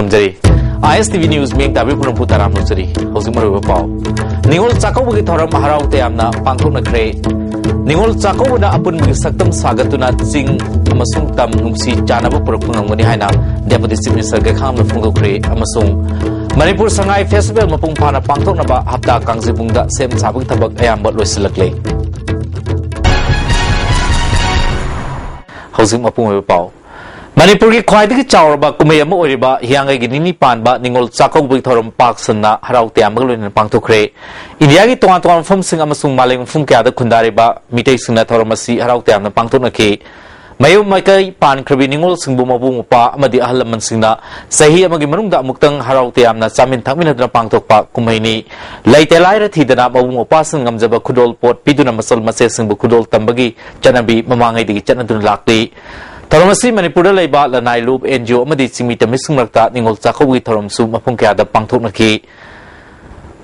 खुरमजरी ISTV News मेंग ताबी पुनम पुताराम नुजरी हौजिक मरुबा पाव निंगोल चाकौबगी थौरम हराव तयामना पांथोकनख्रे निंगोल चाकौबना अपुनबगी सक्तम सागतुना चिंग अमसुंग तम नुंगसी चानाबा पुरकपुंगमगनि हायना डेपुटी चीफ मिनिस्टर गैखांगना फोंदोखरे अमसुंग मणिपुर संगाई फेस्टिवल मपुंग फाना पांथोकनबा हप्ता कांगजिबुंगदा सेम साबगी थबक अयामबा लोइसिलकले हौजिक मपुंग पाव मणिपुर की ख्वाइदगी चावरबा कुमई अमा ओरिबा हियांगई निनी पानबा निंगोल चाकौबगी थौरम पाक सन्ना हराव तयामबग लोइना पांथोखरे इंडिया की तोंगान तोंगान मफमसिंग अमसुंग मालेम मफम कयादा खुंदारिबा मिटेसिंगना थौरम असि हराव तयामना पांथोकनखि मयूम मैकई पानख्रबी निंगोल सिंगबु मबु मपा अमदि अहल लमनसिंगना सही अमगी मनुंगदा अमुक्तंग हराव तयामना चामिन थामिनदना पांथोकपा कुमैनी लैते लाइरा थीदना मबु मपासिंग नमजबा खुदोल पोट पिदुना मसल मसेसिंगबु खुदोल तंबगी चनबी ममांगैदगी चनदुना लाक्ली थौरमसी मणिपुर लेबा लनाई लूप एनजीओ अमदी चिंगमी तमिसुंगलक्ता निंगोल चाकौबगी थौरमसु मफुंग कयादा पांथोकनखि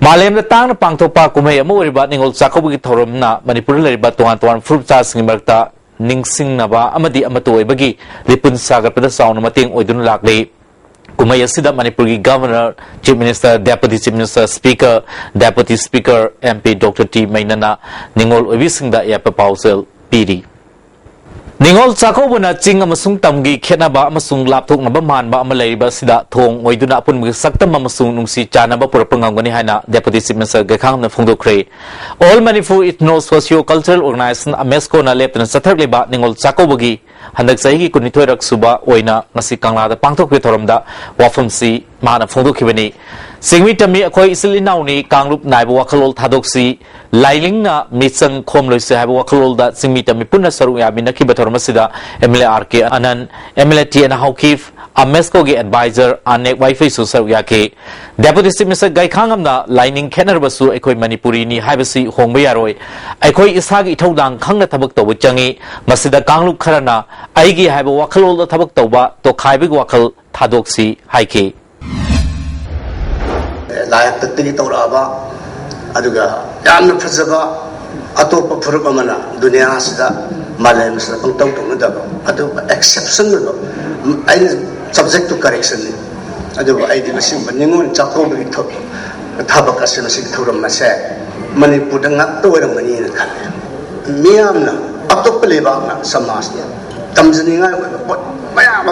मालेमदा तांगना पांथोकपा कुमई अमा ओरिबा निंगोल चाकौबगी थौरमना मणिपुर लेबा तोंगान तोंगान फुरुपचासिंगि मरक्ता निंगसिंगनबा अमदी अमतो ओइबगी रिपुन सागरपदा साउना मतेंग ओइदुना लाक्ले कुमई असिदा मणिपुर की governor chief minister deputy chief minister speaker deputy speaker MP doctor T मैनना निंगोल ओइबिसिंगदा यापा पाउसेल पीरी निंगोल चाकौबना चिंग अमसुंग तमगी खेनाबा अमसुंग लापथोकनबा मानबा अमा लैरिबा सिदा थोंग ओइदुना अपुनबगी सक्तम अमसुंग नुंगसी चानाबा पुरपंगमगनि हायना डेप्यूटी चीफ मिनिस्टर गैखांगना फोंदोखरे all Manipur ethno socio cultural organisation AMESCO ना लेपना सथरलेबा निंगोल चाकौबगी हंदक सही कुनिथोरक सुबा ओइना ngasi कांगलादा पांथोकपे थोरमदा वाफमसी माना फोंदोखिबनी सिंगमी तमी अखोय इसिलिनाउनी कांगलुप नाइबो वाखलोल थादोक्सी लाइलिंगना मिचंग खोमलोइसे हाइबो वाखलोलदा सिंगमी तमी पुन्ना सरु याबिनखिबा थोरमसिदा एमएलए आरके अनन एमएलए टीएन हाउकीफ अमेस्को के एडवाइजर अनेक वाइफाई सुसर याके डेप्यूटी चीफ मिनिस्टर गैखांगमना लाइनिंग खेनरबसु अखोय मणिपुरीनी हाइबसी होंबा यारोय अखोय इसागी इथौदांग खंगना थबक तौब चंगी मसिदा कांगलुप खरना आइगी हाइबो वाखलोल थबक तौबा तो खाइबिग वाखल थादोक्सी हाइके लायक तत्तगी तौराबा अदुगा यामना फजबा अतोप फुरुप अमना दुनिया सिदा मालेम सिदा पंगतौ तौनदबा अदु एक्सेप्शन लो आई सब्जेक्ट टू करेक्शन अदु आई दि मसिम निंगोन चाकौबगी थबक असे मसि थौरम मसे मणिपुर ngak तोरमगनी न खाले मियामना अतोप लेबाना समाजना तमजनिंगा पोट मयाम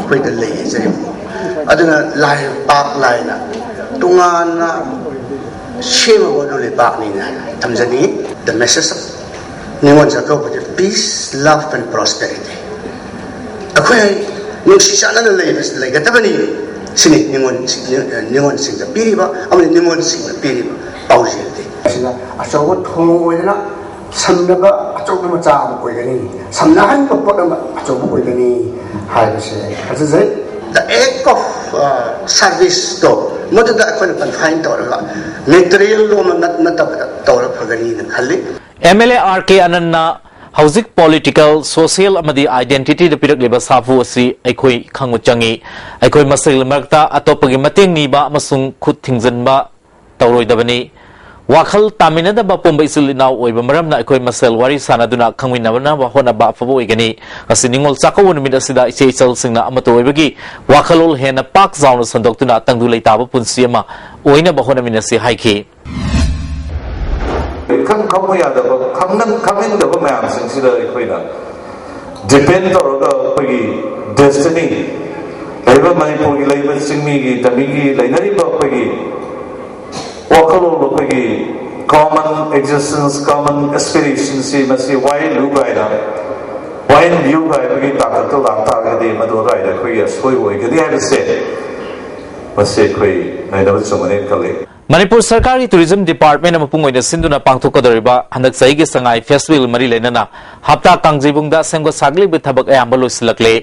खोइद लेय जे अदुना लाइ पाक लाइना तुंगाना शेम बोले पाकनी ना तमजनी द मेसेज निंगोन चाकौबगी पीस लव एंड प्रॉस्पेरिटी अखोय नुंसी चानना लेबस लेगतबनी सिनि निंगोन सिंग पीरिबा अमनि निंगोन सिंग पीरिबा पाउजेलदे सिना अचौबो थोंग ओइना समनबा अचौबो मचा ओइगनी समनाहन को पोटम अचौबो ओइगनी हाइबसे हजै द एक ऑफ सर्विस तो मददा अखोन कन्फाइन तौरगा मेटेरियल लो नत तौर फगनी न खल्ली एमएलए आरके अनन्ना हौजिक पॉलिटिकल सोशल अमदी आइडेंटिटी द पिरक लेबा साफु असि अखोय खंगु चंगी अखोय मसल मरक्ता अतोपगी मतेंग नीबा अमसुंग खुद थिंगजनबा तौरोइदबनी वाखल तामिनदबा पोंबा इसिलिनाव ओइबा मरमना अखोय मसल वारी सानादुना खंगमिनबना होनबा अफबो ओइगनी असि निंगोल चाकौबो नुमिद असिदा इचे इचल सिंगना अमतो ओइबगी वाखलोल हेना पाक जाउना संदोक्तुना तंगदु लेताबा पुंसि अमा ओइना बहोनमिनसि हाइखि खंग खमो यादब खमिन दब मैम सिंसिदा अखोइना डिपेंड तौरगा अखोगी डेस्टिनी लेबा मणिपुर की लेबा सिंगमी की तमी की लेनरिबा अखोगी वाखलोल अखोगी कॉमन एग्जिस्टेंस कॉमन एस्पिरेशन से मसी वाई लू गाइदा वाइन व्यू गाइबगी ताकतो लांता गदे मदो गाइदा अखोगी सोय ओइगदि हाइबसे मसे अखोई नाइदब समने कले मणिपुर सरकार की टूरिज्म डिपार्टमेंट मपुंग सिंधुना पांथोकदरिबा हंदक सही संगाई फेस्टिवल मरी लेना हप्ता कांगजिबुंगदा सेंगो सागलिब थबक अयाम लोइसिलकले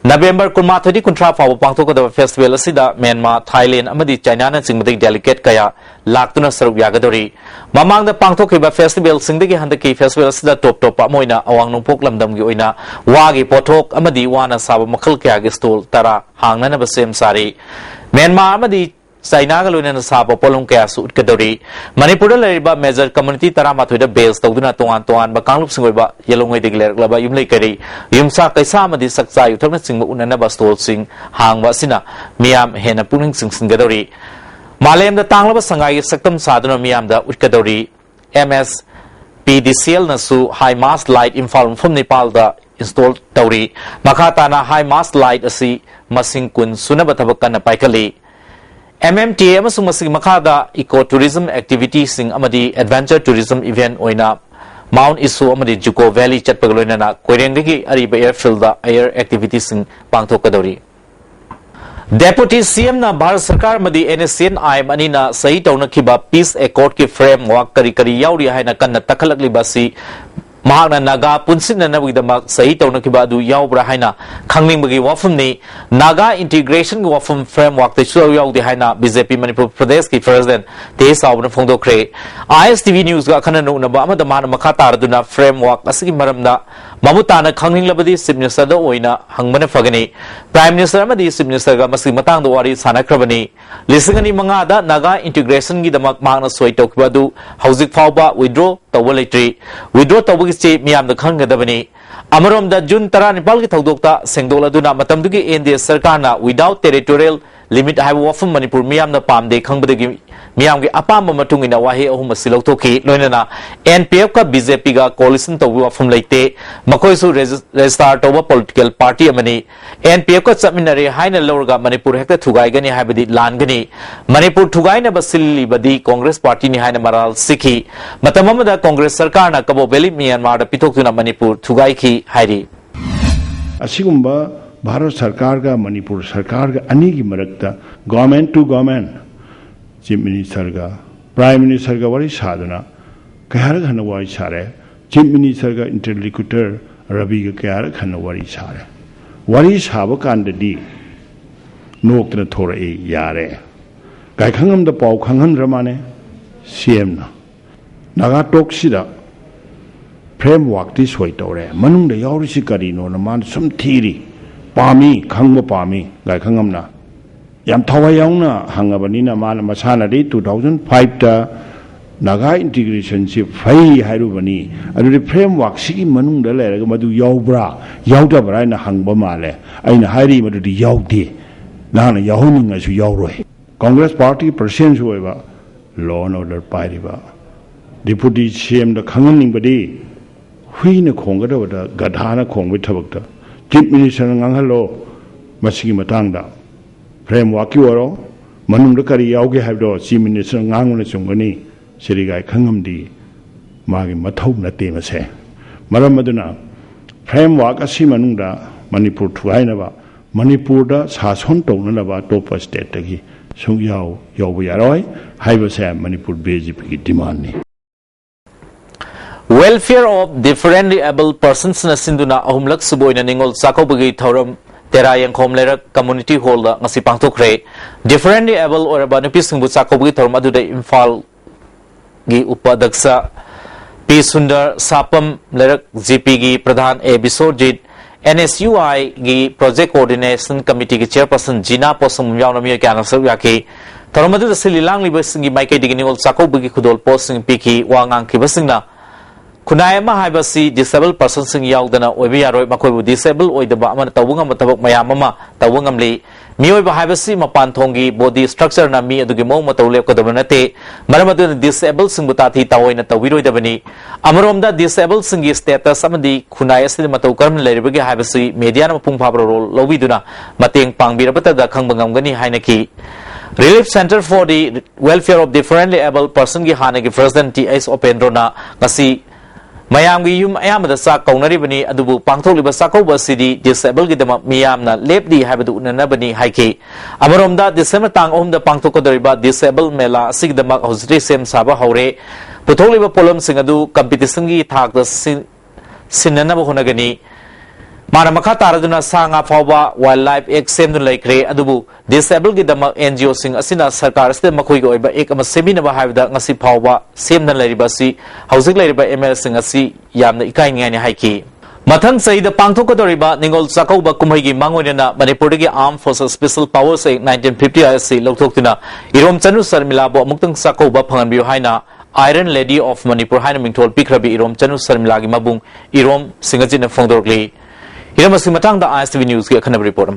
नवेंबर 19-20 फाव पांथोकदब फेस्टिवल असिदा म्यांमार थाईलैंड अमदी चाइना न चिंगमदि डेलीगेट कया लाक्तुना सरुक यागदोरी ममांगदा पांथोकिबा फेस्टिवल सिंगदगी हंदकी फेस्टिवल असिदा टॉप टॉप अमोइना अवांग नोंपोक लमदमगी ओइना वागी पोथोक अमदी वाना साब मखल कया गे स्टॉल तरा हांगनना बसेम सारी म्यांमार अमदी चाइना का लोइना साब पोलम कया सु उटकदौरी मणिपुर लैरिबा मेजर कम्युनिटी तरामाथोइदा बेस तौदुना तोंगान तोंगान बा कांगलुप सिंगोइबा येलोंगै दिग लेरक्लबा युमलै करी युमसा कैसा अमदि सकचा युथरना सिंगबा उननबा stall Singh हांगबा Cina मियाम Hena पुनिंग सिंगसिंगदौरी मालेमदा तांगलबा Sangai सक्तम सादुना मियामदा उटकदौरी MS PDCL nasu high mast light imphal from Nepal da install tauri makhatana high mast light asi masing kun sunaba thabakan na paikali MMTA amasung masing makhada ecotourism activities sing amadi adventure tourism event oina Mount Isu amadi Juko Valley chatpagaloina na koirengdagi ariba airfield da air activities sing pangthokadori Deputy CM na Bharat Sarkar madi NSCN IM ani na sahi tauna khiba peace accord ki framework kari yauri hai na kanna takhalakli basi mahakna naga punsin na nabigdamak sahi tauna khiba adu yaubra hai na khangning bagi wafum ni naga integration ki wafum framework te chu yaudi hai na BJP Manipur Pradesh ki president te sawna phongdokre ISTV news ga khana no na ba amada man makha taraduna framework asigi maramda Mamutana khangning labadi Chief Minister da oina hangmana fagani Prime Minister amadi Chief Minister ga masi matang do wari sanakrabani lisingani manga da naga integration gi damak mangna soi tokbadu hauzik fawba withdraw tawalitri withdraw tawgi che miyam da khanggadabani amarom da June 19 gi thodokta sengdoladuna matamdugi NDA sarkar na without territorial limit haibu wafum Manipur miyam na pamde khangbadagi miyam gi apam matungina wahi ahum siloktoki loinana NPF ka BJP ga coalition tawbi wafum leite makoi su register toba political party amani NPF ka chapminare haina lorga Manipur hekta thugai gani haibadi langani Manipur thugai na basili badi Congress party ni haina maral sikhi matamamada Congress sarkar na kabo beli Myanmar da pitokuna Manipur thugai ki hairi asigumba Bharat Sarkar ga Manipur Sarkar ga ani gi marakta government to government Chief Minister ga Prime Minister ga wari saduna kayar khana wari sare Chief Minister ga interlocutor Rabi ga kayar khana wari sare wari saba kanda di nokna thora e yare kai khangam da pau khanghan ramane CM na naga toksida framework ti soi tore manung da yauri si kari no na man sum thiri pami khangba pami gai khangam na yam thawai yaung na hangabani na man masana ri 2005 ta naga integration si phai hairu bani adu framework si manung da le ga madu yaubra yaudda bra na hangba male aina hairi madu di yaudi na na yahuni nga su yauroi Congress party president hoiba law and order pai ba deputy CM da khangning badi hui na khongga da gadha na khongwi thabak da Chief Minister ngang halo masigi matang da framework ki waro manung da kari yauge habdo Chief Minister ngang na chungani siri gai khangam di magi mathau na te mase maram maduna framework asi manung da Manipur thuai na ba Manipur da sason tong na ba top state ta gi sung yau ba yaroi haiba se Manipur BJP ki demand ni Welfare of differently able persons na sinduna ahumlak suboy na ningol sakobagi thoram tera yangkhom lerak community hall da ngasi pangthokre differently able or banupi singbu sakobagi thoram aduda Imphal gi upadaksa P Sundar Sapam lerak GP gi pradhan A Biswarjit NSUI gi project coordination committee gi chairperson Jina Posum yauna mi kana sawyaki thoram adu sililang libasingi maike digi ningol sakobagi khudol posing piki wangang ki basingna Kunai ma haibasi disabled persons sing yaudana oibi yaroi makoi disabled oidaba amana tawungam matabok mayamama tawungam li mioi ba haibasi mapan thongi body structure na mi adugi mo matawle kodabnate maramadu disabled sing butati tawoina tawiroi dabani amaromda disabled singi status amadi kunai asli mataw karam leiribagi haibasi media na pung phabro role lobiduna mateng pangbirabata da khangbangamgani hainaki Relief Center for the Welfare of Differently Able Person gi hanagi President T.S. Opendrona ngasi Mayamgi yum ayamada sa kaunaribani adubu pangtholiba sakauba sidi disable gi dama miyamna lepdi habadu unanabani haiki amaromda December tang ohumda pangthokodariba disable mela sigdama hosri sem saba haure putholiba polom singadu competition gi thakda sinanaba honagani Mana makha taraduna sanga fawba wildlife ek semdun laikre adubu disable gi dama NGO sing asina sarkar ste makoi go iba ek ama semina ba haibda ngasi fawba semdan lairiba si housing lairiba ML sing asi yamna ikai ngai ni haiki Mathang Saida Pangtokadoriba, Ningol Sakoba Kumhigi Mangonina, Manipurigi Armed Forces Special Powers Act 1950 ISC, Loktoktuna, Irom Chanu Sarmilabo, Muktang Sakoba Panganbiu Haina, Iron Lady of Manipur Haina Mingtol Pikrabi, Irom Chanu Sarmilagi Mabung, Irom Singajina Fongdorgli. Iramamatang the ISTV News, get a kind of report.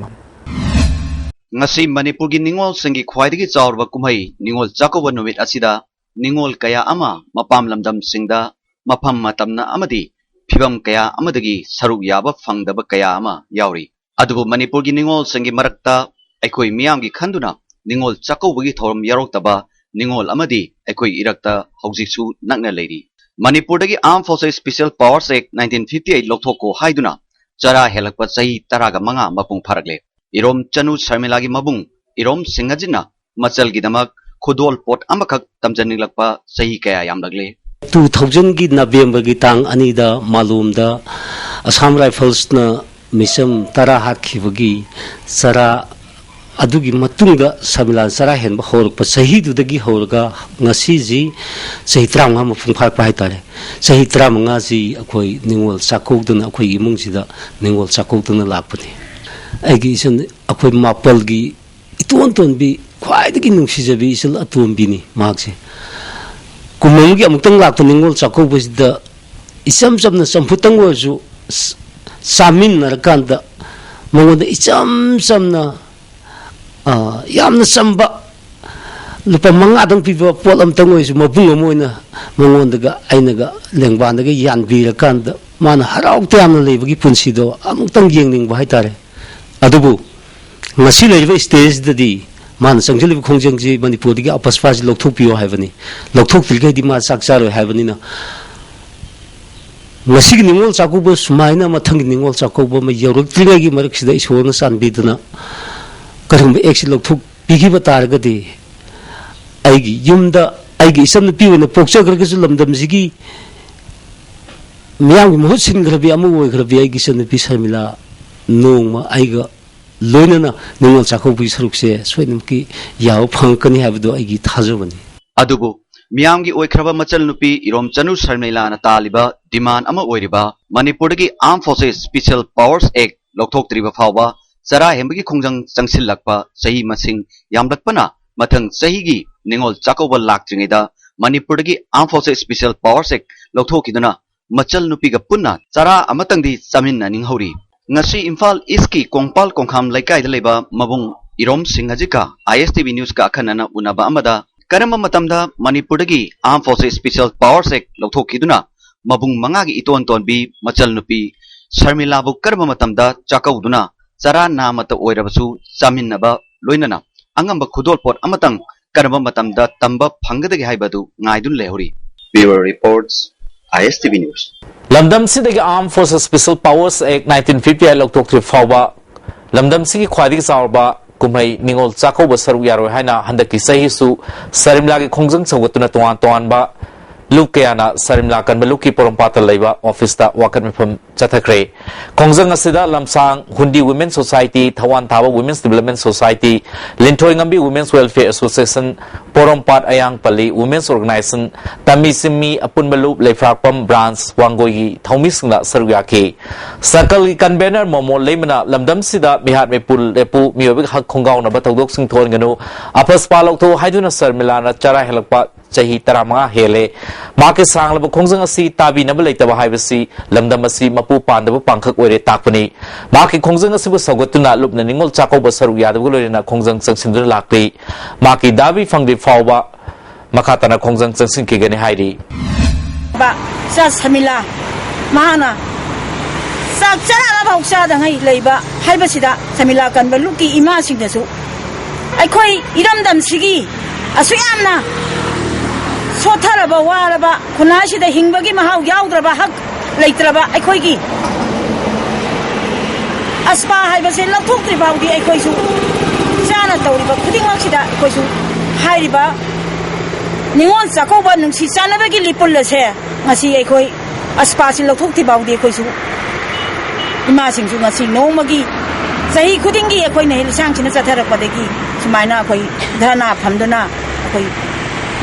Ngasi Manipur gi Ningol Singi Khwaidagi Chaurba Kumhai, Ningol Jacoba Numit Asida, Ningol Kaya Ama, Mapam Lamdam Singda, Mapam Matamna Amadi. Pibam kaya amadagi saruk yaba fangdaba kaya ama yauri. Adubu Manipur gi Ningol Singi Marakta, Ekoi Miam gi Khanduna, Ningol Chakobagi Thorum Yaroktaba, Ningol Amadi, Ekoi Irakta, Hausisu Nagna Lady. Manipur dagi Armed Forces Special Powers Act 1958 Loktoko Haiduna, Jara Helakpa Sahi Taraga Manga Mapung Paragle. Irom Chanu Sarmilagi Mabung, Irom Singajina, Machal Gidamak, Kudol Pot Amakak Tamjanilakpa Sahi Kaya Yamlagle. 2000 की नवंबर की तांग अनीदा मालूम दा Assam rifles न मिसम तरा हाथ खिबगी सरा अदुगी मतुंग दा समिलान सरा हेन बखोरक प सही दुदगी होरगा ngasi ji सही त्रांगा मफुं फाक पाइ तारे सही त्रांगा जी अखोई निंगोल साकोक दन अखोई इमुंग सिदा निंगोल साकोक दन लापने आइगी सन अखोई मापल गी इतोन तोन बी ख्वाइदगी नुंगसिजबी इसल अतोम बिनी मागसे कुमंगी अमुतंग लाख निंगोल चाकोबसिदा इचम चमना संफुतंग वरजु सामिन नरकांदा मंगोदा इचम चमना यामना संबा लुपा मंगा दंग पिबा पोल अमतंग वरजु मबुंग अमोइना मंगोंदगा आइनागा लेंगबानदगा यानबीरकांदा माना हराउते यामना लेबगी पुंसिदो अमुतंग येंगनिंगबा हाइतारे अदुबु ngasi leiba stage dadi मान संगजलिब खोंजंगजी मणिपुर की अपस्पाज लौथोकपियो हाइबनी लौथोकपिलगैदि मा साकचारो हाइबनीना ngasi निंगोल चाकोब सुमाइना मथंग निंगोल चाकोब म यौरक्त्रिगैगी मरकसिदा इसोरना सानबीदना करम एक्सि लौथोक पिगिबा तारगदि आइगी युमदा आइगी इसमन पिवना पोक्चगरगजु लमदमजिगी मियामगी महत सिनग्रबि अमु ओइग्रबि आइगी सनपि शर्मिला नोंगमा आइगा लोइनना निंगोल चाकोबी सरुकसे सोइनमकी याव फंकनी हाबदो आइगी थाजोबनी अदुबु मियामगी ओइख्रबा मचल नुपी इरोम चनु शर्मिलाना तालिबा डिमांड अमा ओइरिबा मणिपुरदगी arm forces special powers act लौथोक्त्रिबा फावबा सरा हेमबगी खोंजंग चंगसिललकपा सही मसिंग यामलकपना मथंग सहीगी निंगोल चाकोबा लाक्त्रिङैदा मणिपुरदगी arm forces special powers act लौथोकिदुना मचल नुपीगा पुन्ना सरा अमतंगदी चामिन्ना निंगहौरी ngasi Imphal East ki Kongpal Kongkham laikai da leba mabung Irom Singhajika ISTV News ka akhanana unaba amada karama matamda Manipur dagi Armed Forces Special Powers Act lawthokiduna mabung manga gi iton ton bi machal nupi Sharmila bu karama matamda chakauduna chara namata oirabasu chaminaba loinana angamba khudol pot amatang karama matamda tamba phangadagi haibadu ngaidun lehori Bureau Reports ISTV News Lamdam Sidagi Armed Forces Special Powers Act 1950 Loktok Fawba Lamdam Sigi Khwadi Saurba Kumhai Ningol Chakoba Saru Yaro Haina Handaki Sahisu Sarimlagi Khongjang Sawatuna Tuan Ba Lukayana Sarimla kan Maluki Porompata Laiba Office da Wakan Mifam Chathakre Khongjang Asida Lamsang Hundi Women's Society Tawan Tawa Women's Development Society Lintoi Ngambi Women's Welfare Association Porompat Ayang Pali Women's Organization Tamisimi Apun Malup Leifrakpam Branch Wangoi Thaumisna Saruyaki Circle Convener Momo Lemana Lamdam Sida Mihat Mepul Lepu Miobik Hak Khongau na Batagdok Sing Thon Ganu Apas Palok to Haiduna Sarmilana Chara Helakpa Chahi Tarama Hele Market Sanglab Khongjang Asi Tabi Nabaleta Hibasi Lamdam Asi Mapu Pandaba Pankak Ore Takuni Market Khongjang Asi was Sogotuna Lupna Ningol Chakoba Saruya the Gulina Khongjang Sansindur Lakli Market Dabi Fangdi Fawba Makatana Khongjang Sansinki Gani Heidi Ba Samila Mahana Sakchana Bausa the Hai Labor Hibasida Samila can Baluki Imasi the Su I quite Iramdam Sigi Asuyamna Sotaraba Waraba Kunashi the Hingbagi Mahau Yaudraba Hak Latraba Ekoigi Aspa Hibas in Latukri Baudi Ekoisu Sana Toriba putting Waxida Koisu Haiba Nimon Sakoba Nunsi Sanabagi Lipulas hair Masi Ekoi Aspas in Latukti Baudi Koisu Imasing Sumasi no Magi Sahi Kudingi, a coin hill sanction as a therapy, Sumana, Dana, Pandana,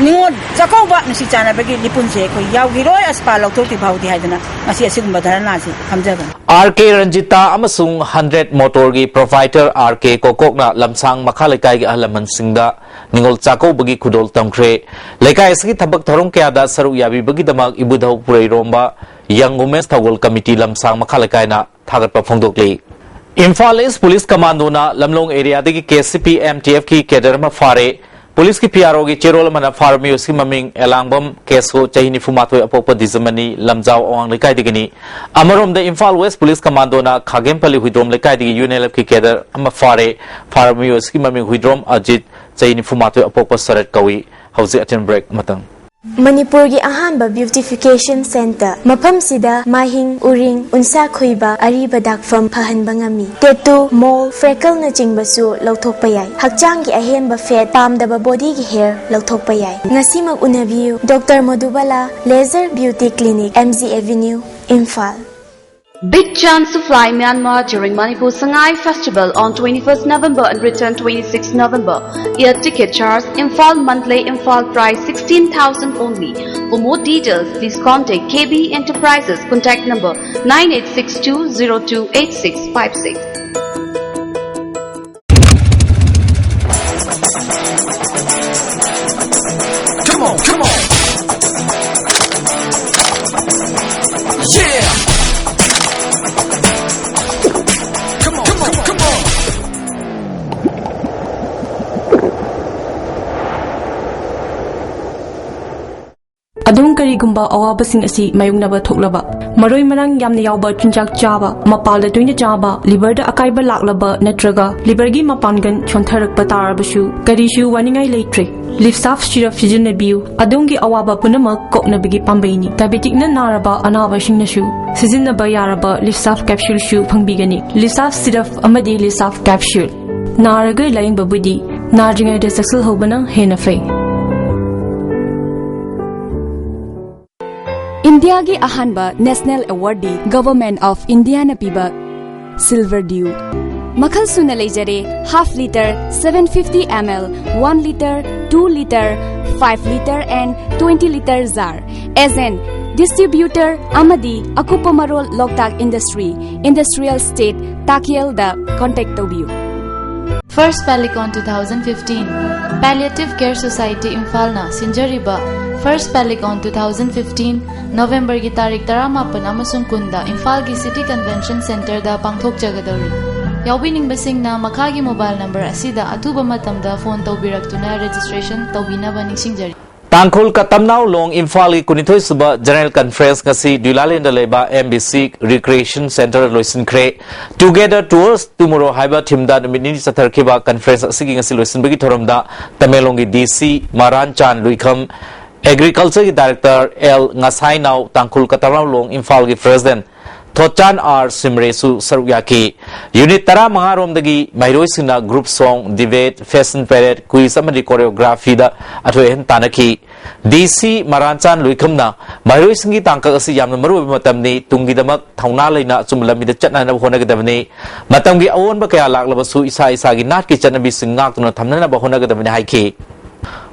Ningol Chakkouba ꯅꯨꯡꯁꯤ ꯆꯥꯟꯅꯕꯒꯤ ꯂꯤꯄꯨꯟꯁꯦ ꯑꯩꯈꯣꯏ ꯌꯥꯎꯈꯤꯔꯣꯏ ꯑꯁꯄꯥ ꯂꯧꯊꯣꯛꯇ꯭ꯔꯤ ꯐꯥꯎꯗꯤ ꯍꯥꯏꯗꯅ ꯉꯁꯤ ꯑꯁꯤꯒꯨꯝꯕ ꯙꯔꯅꯥꯁꯤ ꯊꯝꯖꯕꯅꯤ RK Ranjita amasung 100 motorgi provider RK Kokokna lamsang makha lekai gi ahalaman singda ningol chako bagi khudol tamkhre lekai asgi thabak tharong kya da saru yabi bagi damak ibudhau purai romba young women's thawol committee lamsang makha lekai na thagat pa phongdokli Imphal East Police Commando na lamlong area dagi KCP MTF ki cadre ma fare Police ki PRO gi cherol mana farmi uski maming elangbam keso chahini fumatoi apopa dizamani lamjao awang lekai digini amarom da Imphal West Police Commando na khagempali huidrom lekai digi UNLF ki cadre ama fare farmi uski maming huidrom ajit chahini fumatoi apopa sarat kawi hauzi atten break matang Manipur gi ahanba beautification center mafam sida mahing uring unsa khoiba ariba dakfam phahanba ngami tattoo mole freckle na chingbasu lauthokpa yai hakchang gi ahenba fat pamdaba body gi hair lauthokpa yai ngasimak unabiu Dr. Madhubala Laser Beauty Clinic MZ Avenue Imphal Big chance to fly Myanmar during Manipur Sangai Festival on 21st November and return 26th November. Air ticket charge, Imphal monthly Imphal price 16,000 only. For more details, please contact KB Enterprises. Contact number 9862028656. Come on, come on. Yeah. Adung karigumba awabasing asi mayungnaba thoklaba maroi marang yamna yawba chunjak chaba mapalda toina chaba liver da akaiba laklaba natraga liver gi mapangan chontharakpa tarabasu karishu waningai leitre lifsaf shiraf sijinabiu adungi awaba punamak koknabigi pambaini diabetic na naraba anaba singnasu sijinaba yaraba lifsaf capsule shu phangbigani lifsaf siraf amadi lifsaf capsule naraga lain babudi narjingai de saksul hobana hena fei India gi ahanba National Awardee Government of India na piba Silver Dew Makhal suna leijare half liter 750 ml 1 liter 2 liter 5 liter and 20 liter jar as an distributor amadi akupamarol Loktak Industry Industrial State Takiel da contact tobiu First Palicon 2015 Palliative Care Society Imphal na sinjariba First Palicon 2015 November gi tarik 18 amasung kunda Imphal gi City Convention Center da pangthok jagadori Yawbining basing na makhagi mobile number asida atuba matamda phone tawbiraktuna registration tawbinaba ningsingjari Tangkhul Katamnau long Imphal gi kunithoi suba General Conference ngasi Dulalenda leba MBC Recreation Center loisin khre Together Tours Tomorrow haiba thimda numini satharkhiba conference asigi ngasi loisin bagi thoromda Tamelong gi DC Maranchan Luikham Agriculture ki Director L Ngasai Nau Tangkhul Katamnau long Imphal gi President Thochan R Simresu Saruyaki Unit Tara Maharom dagi Mairoi Sina Group Song Debate Fashion Parade Quiz amadi Choreography da athoen tanaki DC Maranchan Luikhamna Mairoi Singi Tangka asi yamna maru matamni tungidamak thauna leina chumlamida chatna na honagadabni matamgi awon ba kaya laklabasu isa isa gi nat ki chanabi singak tuna thamna ba honagadabni haiki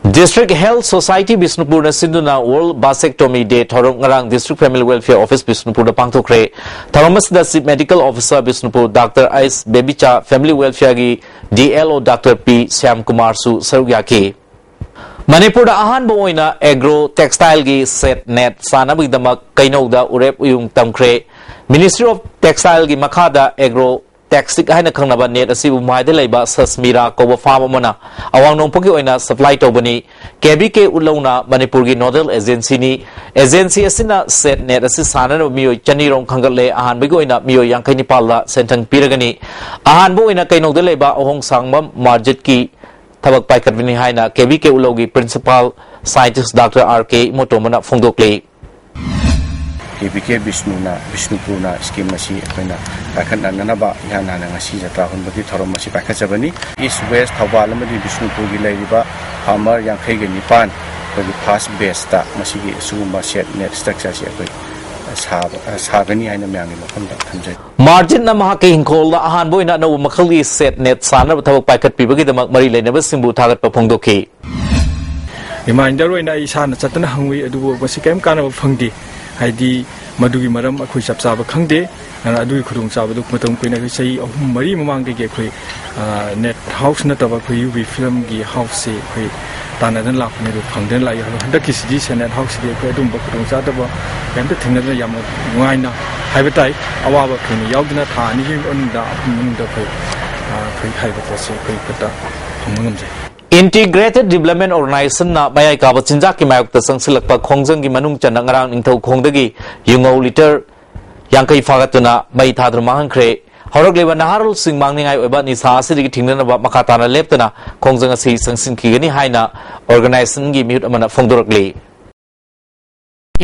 District Health Society Bisnupur na sinduna World Vasectomy Day thorong ngarang District Family Welfare Office Bisnupur da pangthokre thomas da Chief Medical Officer Bisnupur Dr. Ice Bebicha Family Welfare gi DLO Dr. P Syam Kumar su sarugyaki Manipur da ahan bo oina agro textile gi set net sanabig damak kainau da urep uyung tamkhre Ministry of Textile gi makhada agro Taxik haina khangnaba net asibu maide leiba Sasmira koba farm amana awang nongpoki oina supply tobani KBK ulona Manipur gi nodal agency ni agency asina set net asi sanana miyoi chanirong khangalle ahan bigi oina miyoi yangkai nipalda sentang piragani ahan bo oina kainogde leiba ohong sangmam market ki thabak paikatbini haina KBK ulogi principal scientist Dr. RK Motomana phongdokle KBK Bisnupurna scheme masi akoina paikhatna nanaba yana ngasi jatra hunbagi thorom masi paikhatjabani East West Thawal amadi Bisnupur gi leiriba farmer yankhai gi nipan ko first base ta masi gi sugumba set net structure si akoi sagani haina myangni makamda thamjai Margin na mahake hingkol da ahan boina no makhali set net sana thabak paikhat pibagi damak mari leinaba singbu thagat pa phongdoki reminder होइना इसाना चतना हंगui अदुबो मसी केम कानबो फंगदे हाइदी मदुगी मरम अखोइ चपचाब खंगदे ना अदुगी खुदुंग चाबदु मतम कुइना सही अहुम मरी ममांग के अखोइ नेट हाउस नतबा अखोइ यूवी फिल्म गी हाउस से अखोइ तानादन लाखने दु फंगदन लाई हंदकी सिदी सेनेट हाउस दे अखोइ अदुम खुदुंग चादबो केमते थिंगना याम नुआइना हाइबताई अवाबा खैनि यावदना था निगि अनुदा मुंदा खै खै हाइबतासे खै खता हमंगमजे Integrated Development Organization na mayai ka bachinja ki mayok ta sangsilakpa khongjang gi manung chan ngarang ningthau khongdagi yungau liter yangkai fagatuna mai thadru mangkhre horok leba naharul sing mangningai oba ni sa asiri thingna ba makatana leptana khongjang asi sangsin ki gani haina organization gi mihut amana phongdorakli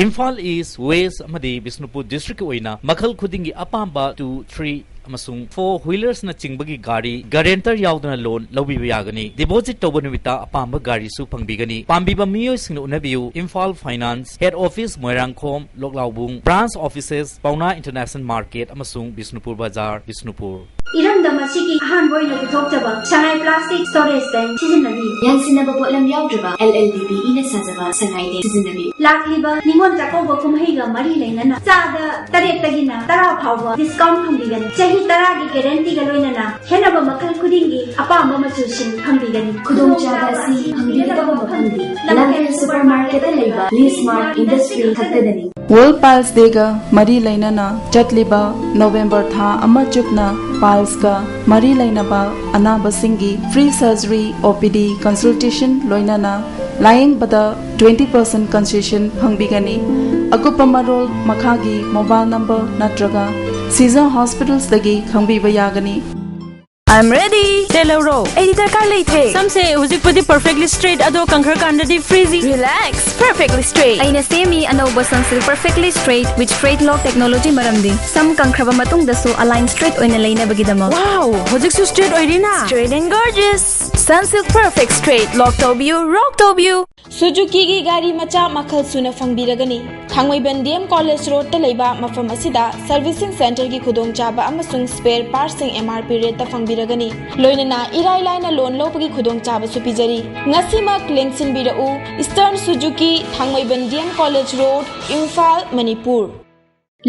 Imphal East West amadi Bisnupur district oina makhal khudingi apamba 2 3 amasung 4 wheelers na chingbagi gari guarantor yaudana loan lobiba yagani deposit toba numita apamba gari su phangbigani pambiba miyoi singna unabiu Imphal Finance Head Office Moirangkhom Loklaubung branch offices Pauna International Market amasung Bisnupur Bazaar Bisnupur Iramda masigi ahanbo ina puthokjaba sangai plastic storage tank sizinnabi yansinaba potlam yaudriba LLDB ina sajaba sangai de sizinnabi lakliba ningol jakoba kumhaiga mari leinana chada taretagina tara phawba discount phangbigan chahi tara gi guarantee ga loinana henaba makhal khudingi apamba machusin phambigani khudong chada si phangiraba maphandi lamber supermarket laiba Smart Industry khattadani World Pals Day Mari Lainana Chatliba November Tha Ama Chupna Pals ka Mari Lainaba Anaba Singi Free Surgery OPD Consultation Loinana Lying Bada 20% concession Phangbigani Akupamarol Makhagi Mobile Number Natraga Caesar Hospitals Dagi Khangbiba Yagani I'm ready. Telero. Editor car late. Some say uzik pudi perfectly straight ado kankhar kandadi freezy. Relax. Perfectly straight. Aina semi anoba sunsilk perfectly straight with straight lock technology maramdi. Some kankraba matung dasu align straight oina laina bagidamo. Wow. Uzik su straight oirina. Straight and gorgeous. Sunsilk perfect straight lock tobiu rock tobiu. Suzuki gi gari macha makhal suna fangbiragani. Thangmaiban DM College Road ta leiba mafam asida servicing center gi khudong chaba amasung spare parts sing MRP rate ta fangbiragani. Loinana irai laina loan lopagi khudong chaba su pijari. Ngasimak lengsin birau Eastern Suzuki Thangmaiban DM College Road Imphal Manipur.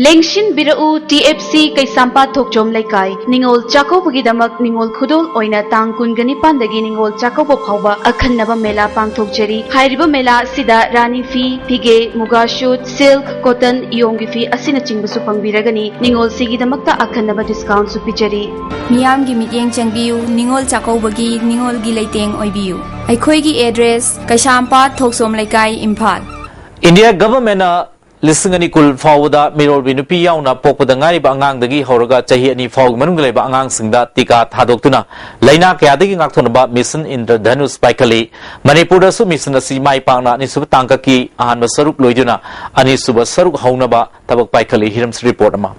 Lengshin birau TFC Kaisampa Thokchom Laikai Ningol Chakobugi Damak Ningol Khudol Oina Tangkun Ganipandagi Ningol Chakobo Phauba Akhanaba Mela Pangthokjari Hairiba Mela Sida Rani Fi Pige Muga Shoot Silk Cotton Yongi Fi Asina Chingbasu Pangbiragani Ningol Sigi Damakta Akhanaba discount su pijari Miyam gi mityeng changbiu Ningol Chakobagi Ningol gi leiteng oibiu Aikhoi gi address Kaisampa Thokchom Laikai Imphal India government Listening kul fawda mirol binupi yauna pokpada ngari ba angang dagi horaga chahi ani faw manung leba angang singda tika thadoktuna laina kya dagi ngakthona ba mission Indradhanus paikali Manipur da su mission asi mai pangna ni sub tangka ki ahan saruk loiduna ani suba saruk hauna ba tabak paikali hirams report ama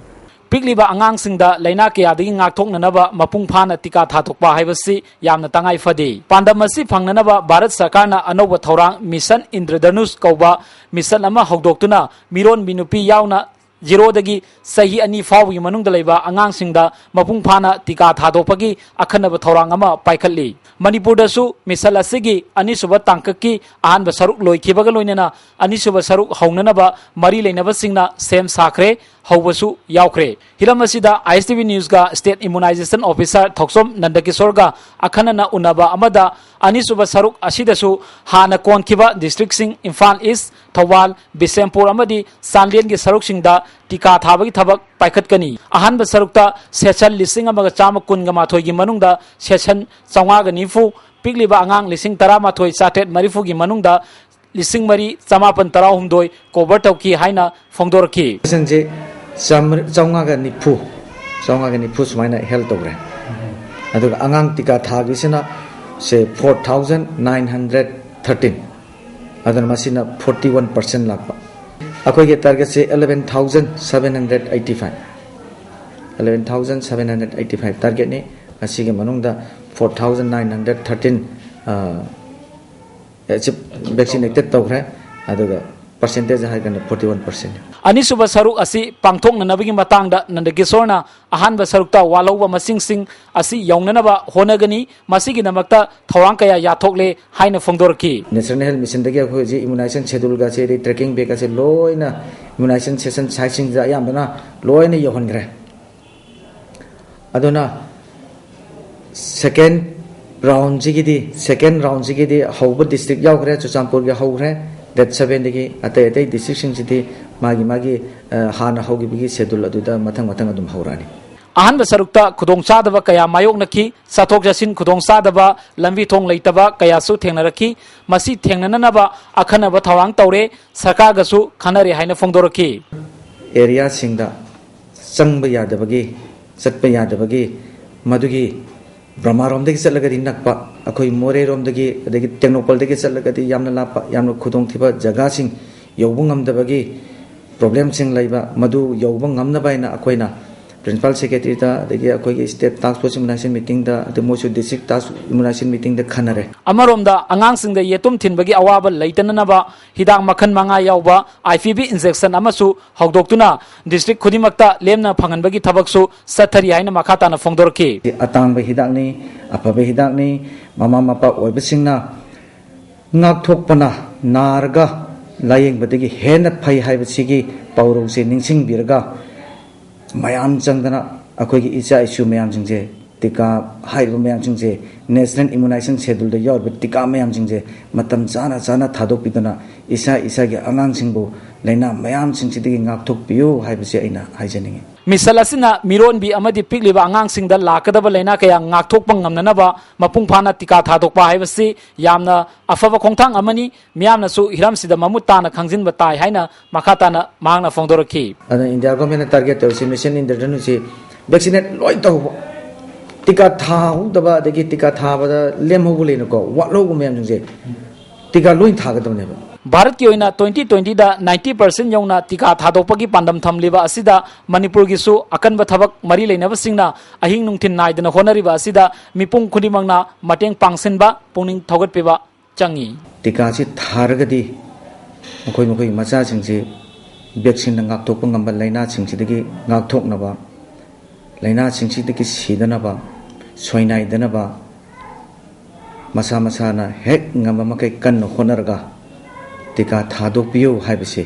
Pigliba angang singda laina kya dagi ngakthoknanaba mapung phana tika thatokpa haibasi yamna tangai fadi pandamasi phangnanaba Bharat Sarkarna anoba thorang mission Indradhanus kauba mission ama hogdoktuna miron binupi yauna zero dagi sahi ani fawi manung dalaiba angang singda mapung phana tika thadopagi akhanaba thorang ama paikhalli Manipur da su misal asigi ani suba tangkaki ahan ba saruk loikibaga loinena ani suba saruk haunanaba mari leinaba singna sem sakre haubasu yaukre hiram asida ISTV news ga state immunization officer Thoksom Nandakishor ga akhanana unaba amada ani suba saruk asidasu hana konkiba district sing Imphal East Thawal Bisempur amadi Sanlien gi saruk singda tika thabagi thabak paikhatkani ahan ba sarukta session listing amaga chama kun ga mathoi gi manungda session chawga ga nifu pigliba angang listing tara mathoi chatet marifu gi manungda listing mari chamapan tara humdoi cover tauki haina phongdorki sanje chawga ga nifu sumaina health togre aduga angang tika thagi sina se 4913 adan masina 41% lakpa akoi ge target se 11785 target ni asige manungda 4913 vaccinated tawre aduga percentage ha gan 41% अनिसुबा सरुक असि पांथोकननबगी मतंगदा नंदकिशोरना अहानबा सरुकता वालौबा मसिंगसिंग असि यौननबा होनगनी मसिगी नमक्ता थौरांग कया याथोकले हाइना फोंदोरकी national health mission दगी अखोय जी immunisation schedule गा से trekking bake से लोइना immunisation session साइसिंग जा यामना लोइना यहनग्रे अदोना second round जी दी हौब district यावग्रे चुचामपुर गे हौग्रे date 7 दगी अतै अतै डिस्ट्रिक्ट सिंग मागी हाना हौगिबगी शेड्यूल अदुदा मथंग अदुम हौरानी अहन सरुकता खुदोंचादबा कया मायोकनखी सथोक जसिन खुदोंचादबा लंबी थोंग लेतबा कयासु थेंगनरखी मसी थेंगननबा अखनबा थौरांग तौरे सरकारगसु खनरे हाइना फोंदोरखी एरिया सिंगदा चंगबा यादबगी चटपा यादबगी मदुगी ब्रह्मारोमदगी चलगदी नकपा अखोई मोरेरोमदगी अदगी टेक्नोपॉलदगी चलगदी यामना लापा यामना खुदोंथिबा जगह सिंग यौबंग नमदबगी प्रॉब्लम सिंग लैबा मदु यौबंग नमनबाइना अखोइना प्रिंसिपल सेक्रेटरी दा दगी अखोई state task force immunisation meeting दा मोसु डिस्ट्रिक्ट टास्क इम्यूनाइजेशन मीटिंग दा खनरे अमरोमदा अंगांग सिंग दा येतुम थिनबगी अवाबा लैतननबा हिदाक मखन मंगा यावबा आईपीवी इंजेक्शन अमसु हौदोक्तुना डिस्ट्रिक्ट खुदिमक्ता लेमना फंगनबगी थबकसु सथरी हाइना मखाताना फोंदोरकी अतांबा हिदाकनी अफबा हिदाकनी मामा मापा ओइबसिंगना नागथोकपना नारगा लायेंबदगी हेन फै हाइबसिगी पाउरोसे निंसिंग बिरगा मयाम चंगदना अखोगी इचा इशू मयाम जिंजे टिका हाइब मयाम जिंजे नेशनल इम्यूनाइजेशन शेड्यूल द याव टिका मयाम जिंजे मतम जाना जाना थादोक पिदना इसा गे अंगांग सिंबो लेना मयाम सिंचिदगी ngaktok piyo haibase aina haijaningi मिसल असिना मिरोनबी अमदि पिकलिबा अंगांग सिंगदा लाकदबा लेना कया ngaktokpa ngamnanaba mapung phana tika thadokpa haibasi yamna afaba khongthang amani miyamnasu hiramsida mamutana khangjinba tai haina makhatana mangna phongdoraki ada india government target tawsi mission indradhanusi vaccinate loi tawba tika thahudaba dagi tika thabada lemhobu leino ko watlogu miyam jingje tika loi thagadabneba Bharat की 2020 दा 90% यौना टीका थादोपगी पांडम थमलिबा असिदा मणिपुर गिसु अकनब थबक मरी लेनबसिंगना अहिंग नुंथिन नाइदना होनरिबा असिदा मिपुंग खुदिमंगना मटेंग पांगसिनबा पुनिंग थौगतपेबा चंगी टीका से थारगदी मखोई मचा सिंगसे vaccine ngaktokpa ngamba laina singsidagi ngaktoknaba laina singsidagi sidanaba soinaidanaba masa masana hek ngamba makai kan honarga tika thadok piyo haibase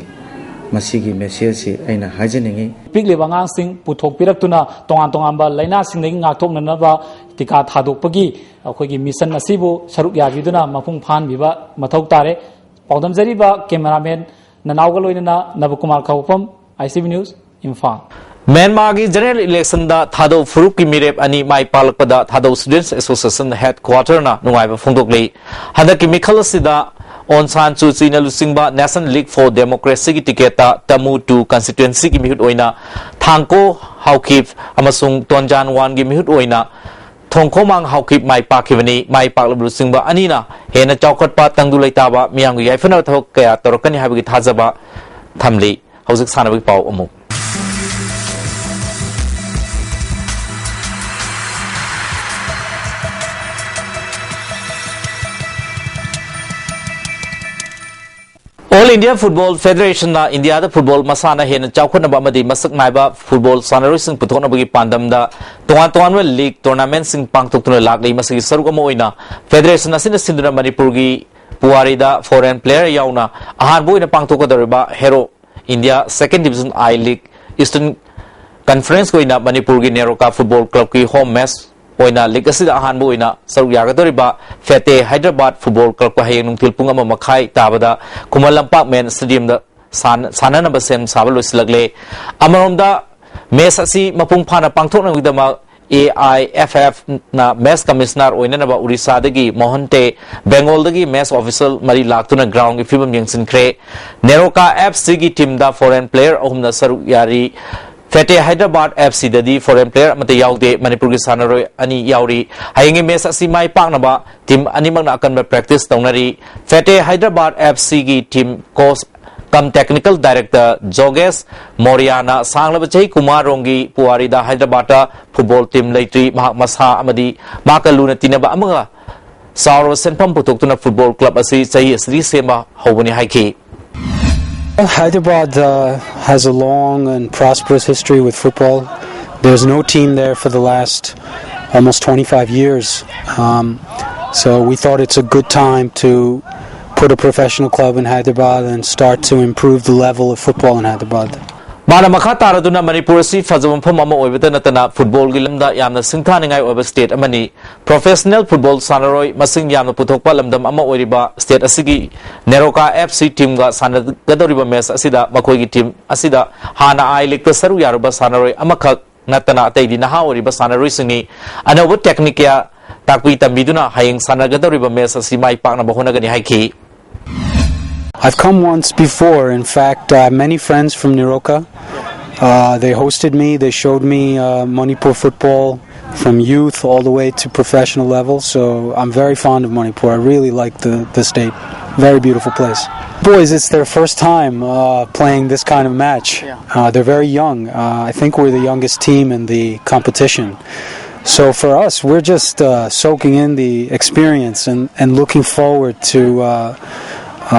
masigi message se aina hajeningi pigle bangang sing puthok piraktuna tongan tongan ba laina sing nei ngathok nanaba tika thadok pagi akhoigi mission asibu saruk yabiduna mapung phan biba mathau tare paudam jari ba cameraman nanawgal oinana Navakumar Khawpam ICB News Imphal Myanmar की general election दा थादो फुरुक की मिरेप अनि माई पालकपदा थादो students association headquarter ना नुवाइबा फोंदोकले हदकी मिखल सिदा on सान चुची न लुसिंगबा नेशनल लीग फॉर डेमोक्रेसी की टिकेट तमु टू कंस्टिट्युएंसी की मिहुत ओइना थांको हाउकिप अमसुंग तोंजान वान की मिहुत ओइना थोंखोमांग हाउकिप माई पाखिबनी माई पाकलब लुसिंगबा अनिना हेना चौखटपा तंगदु लैताबा मियांगु याइफना थबक कया तोरकनी हाबगी थाजबा थमली हौजिक सानबगी पाउ अमु All India Football Federation na India da football masana hen chawkhona ba madi masak naiba football sanaroi sing puthona bagi pandam da tongan wa league tournament sing pangtokna laklei masagi saruk ama oina federation asina sinduna Manipur gi Puwari da foreign player yauna ahan boina pangtokadariba hero India second division I league Eastern Conference ko ina Manipur gi Neroka football club ki home match oina league asida ahan boina saruk yagadoriba Fete Hyderabad football club ko hayeng nungtil pung ama makhai tabada Kumalampak men stadium da sanana basem sabalo silagle amarom da mes asi mapung phana pangthokna widama AIFF na mes commissioner oina na ba Odisha dagi Mohante Bengal dagi mes official mari laktuna ground gi fibam yengsin kre Neroka FC gi team da foreign player ohumna saruk yari Fete Hyderabad FC dadi foreign player mate yaude Manipur gi sanaroi ani yauri hayengi mes asi mai pakna ba team ani magna akan ba practice taunari Fete Hyderabad FC gi team coach kam technical director Jogesh Moriana sanglaba chei Kumar Rongi Puwari da Hyderabad football team leitri mahak masa amadi makaluna tinaba amaga sauro senpam putoktuna football club asi chei asri sema hobuni haiki Hyderabad has a long and prosperous history with football. There's no team there for the last almost 25 years. So we thought it's a good time to put a professional club in Hyderabad and start to improve the level of football in Hyderabad. Mana makha taraduna Manipur si fazawam pham ama oibata natana football gi lamda yamna singthaningai oiba state amani professional football sanaroi masing yamna puthokpa lamdam ama oiriba state asigi Neroka FC team ga sanagadoriba match asida makoi gi team asida hana I league ta saru yaruba sanaroi amakha natana atei di naha oiriba sanaroi singi anawa technique ya takwi tambiduna hayeng sanagadoriba match asi mai pakna bahonagani haiki. I've come once before. In fact, I have many friends from Neroka. They hosted me. They showed me Manipur football from youth all the way to professional level. So I'm very fond of Manipur. I really like the state. Very beautiful place. Boys, it's their first time playing this kind of match. They're very young. I think we're the youngest team in the competition. So for us, we're just soaking in the experience and looking forward to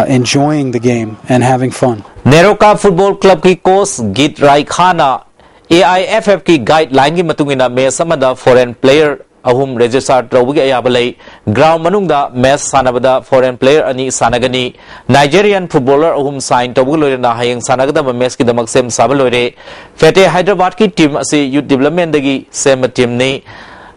enjoying the game and having fun. Neroka Football Club ki coach Git Rai Khana AIFF ki guideline ki matungina match samada foreign player ahum register trawgi ayabalai ground manungda match sanabada foreign player ani sanagani Nigerian footballer ahum sign tawgulorena hayeng sanagada match ki damak sem sabalore Fete Hyderabad ki team ase youth development dagi sem team ni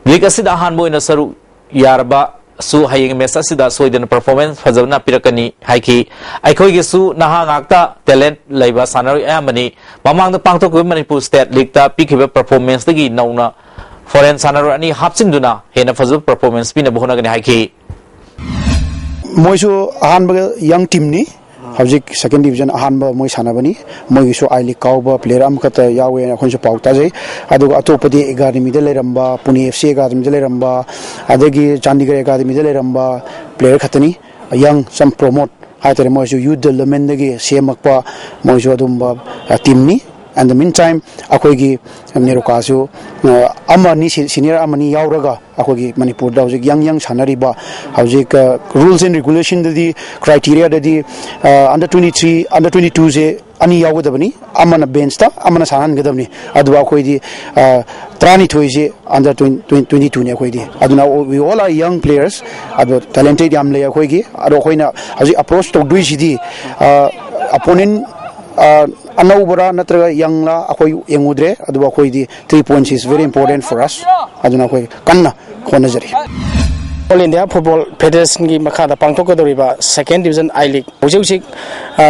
league asida han moina saru yarba su hayeng match asida soiden performance fazawna pirakani haiki aikoi gi su naha ngakta talent laiba sanari amani mamang da pangtok Manipur state league ta pikiba performance dagi nauna foreign sanari ani hapsinduna hena fazu performance pina bohona gani haiki moisu ahanba young team ni Hajik second division ahanba moi sanabani moi so I league kauba player am kata yawe khonso pauta jai aduga atopadi academy de leramba Pune FC academy de leramba adagi Chandigarh academy de leramba player khatani young some promote haitare moi so youth development dagi semakpa moi so adumba team ni and the meantime akoigi Neroka su amani senior amani yauraga akoigi Manipur da hojik young sanariba hojik rules and regulation the criteria the under 23 under 22 je ani yagodabani amana bench ta amana sanan gadabni adu akoidi trani thoije under 22 ne akoidi aduna we all are young players adu talented yam le akoigi adu koina hojik approach to do sidi opponent Anaubara Natraga Youngla Akoi Yangudre, Aduakoi 3 points is very important for us. Adunakoi Kanna Konazari. All India Football Federation gi makada pangtoko doriba second division I league ujik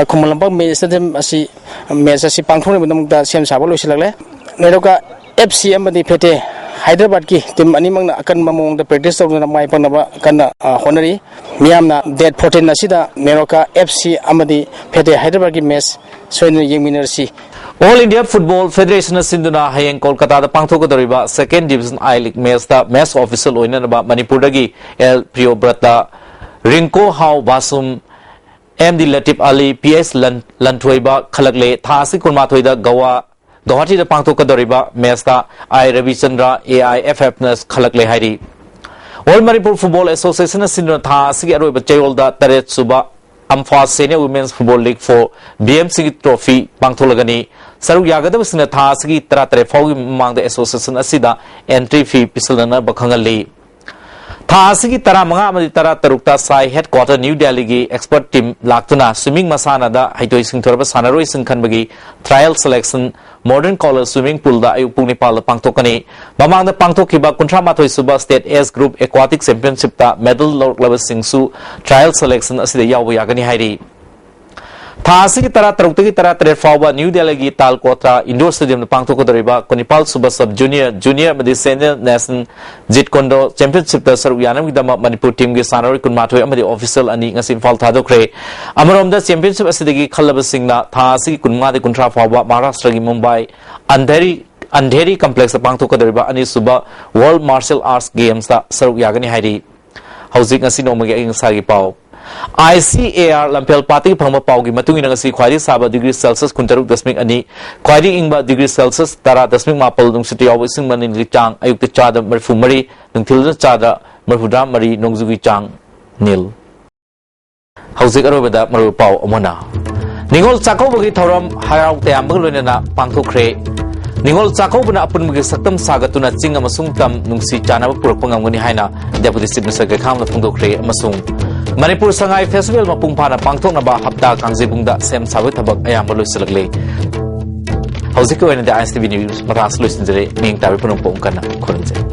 kumalamba me stadium asi match asi pangthone budamda sem sabalo silagle Neroka FC amadi Fete Hyderabad ki team animang akan mamong da practice tawna mai panaba kana honori miamna date 14 asida Neroka FC amadi Fete Hyderabad ki match soina yengminar si All India Football Federation Sinduna hayeng Kolkata da pangthok doriba second division I league match da match official oina ba Manipur dagi El Priyobrata Rinko Hau Basum MD Latif Ali PS Lanthoiba khalakle thasi kurma thoida gawa Guwahati da pangthok doriba match da I Ravi Chandra AIFF nas khalakle hairi All Manipur Football Association Sinduna thasi aroi ba chayol da taret suba Amphal Senior Women's Football League for BMC Trophy Pangtholagani Saru Yagadam Sina Thasgi Tratre Fogi among the association Asida entry fee Pisalana Bakhangali Thasgi Taramanga Maditara Tarukta Sai headquarter New Delhi expert team Laktuna swimming masana da Haitoi Sing Torba Sanaroi Sing Kanbagi trial selection modern color swimming pool da Ayupunipal Pangtokani Mamang the Pangtokiba Kuntramatoi Suba State S Group Aquatic Championship ta medal level Singsu trial selection Asida Yawu Yagani Hairi Thasi ki tara tarukti ki tara tre fawa New Delhi ki Talkota Indoor Stadium Pangtoko doriba Konipal Suba Sub Junior Madi Senior National Jit Kondo Championship da Saru Yanam ki dama Manipur team ki Sanari Kunmatoi amadi official ani ngasin fal thadokre Amarom da championship asidagi khallaba singna Thasi ki kunma de kuntra fawa Maharashtra ki Mumbai Andheri complex Pangtoko doriba ani suba World Martial Arts Games da Saru Yagani hairi Hauzik ngasin omagi ing sagi pau ICAR Lampel Party Pangma Paugi Matungi Nangasi Kwadi Saba degree Celsius Kuntaruk Dasming Ani Kwadi Ingba degree Celsius Tara Dasming Mapal Dung City Awa Sing Manin Chang Ayuk the Chada Merfu Mari Nung Tilda Chada Merfudra Mari Nongzugi Chang Nil Hauzik Arobada Maru Pau Omona Ningol Chakobagi Thoram Harau Teamag Loinana Pangthokre Ningol Chakobana Apunmagi Saktam Sagatuna Ching amasung tam nungsi chanaba purakpangam haina Deputy Chief Minister Kham Phongdokre amasung Manipur Sangai Festival mapungphana pangthoknaba hapta kangjibungda sem sabai thabak ayamba loisalagle Hauzik ko ina da ISTV News matas loisinjare ning tabi punong pong kana khonje